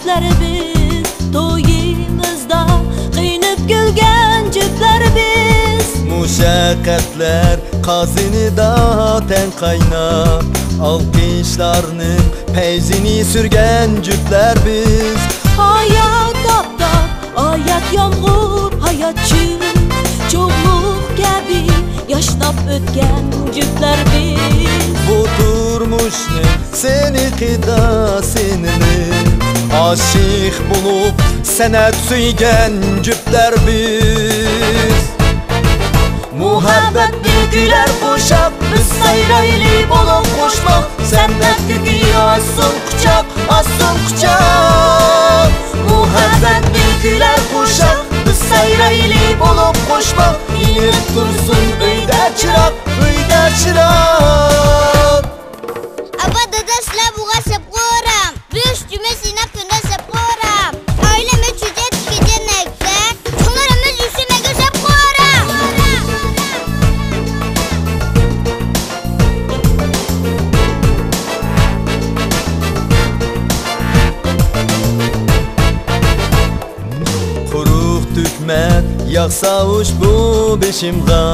juftlar biz, to'yimizda qiynib kulgan juftlar biz. Mushaqqatlar qazinida ten qaynab, alqishlarning payzini sürgen juftlar biz. Hayat toptab, hayat yomg'ir, hayotchi cho'g'liq kabi yashnab o'tgan juftlar biz. Bu turmushning senikida senini aşık bulup sanat suygan juftlar biz. Muhabbat güler qo'shab biz sayrayli bo'lib qo'shmoq, sanat asson quchoq, asson quchoq. Muhabbat güler qo'shab biz sayrayli bo'lib qo'shmoq, yinib tursin uyda chiroq, uyda chiroq. Abba dada sizlar buga sepqo'ram, 5 juma sinab tunda sepqo'ram. Oilamiz juda tikinakda, kunlarimiz yusimaga sepqo'ram. Quruq tukmat yağsa ushbu beshimga,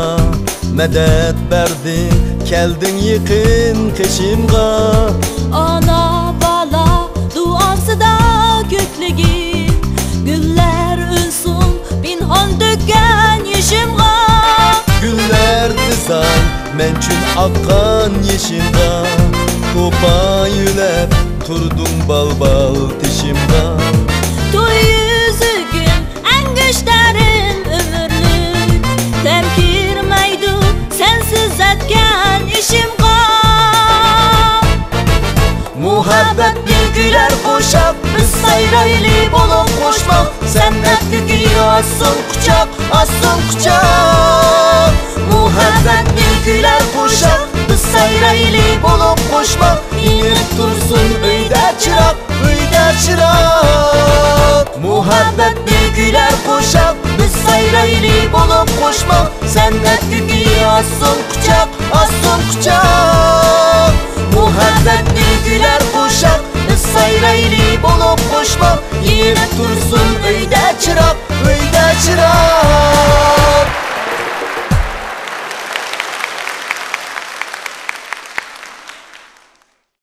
medet berding kelding yaqin qishimga. Ana bala duosida ko'kligim, gullar unsun pinhon to'kkan yeshimga. Güller dizay men chun aqqan yeshimga, ko'pa yulab turdung balbal tishimga. To'y yüzügün angishtarin umrlik, tem kirmaydi sensiz etgan ishimga. Muhabbat güler qo'shab biz sayrayli bo'lib qo'shmoq, san'atga asson quchoq, asson quchoq. Muhabbat güler qo'shab biz sayrayli bo'lib qo'shmoq, yinib tursin uyda chiroq, uyda chiroq. Muhabbat güler qo'shab biz sayrayli bo'lib qo'shmoq, san'atga asson quchoq, asson quchoq. Muhabbat güler qo'shab biz sayrayli bo'lib qo'shmoq, yinib tursin uyda chiroq.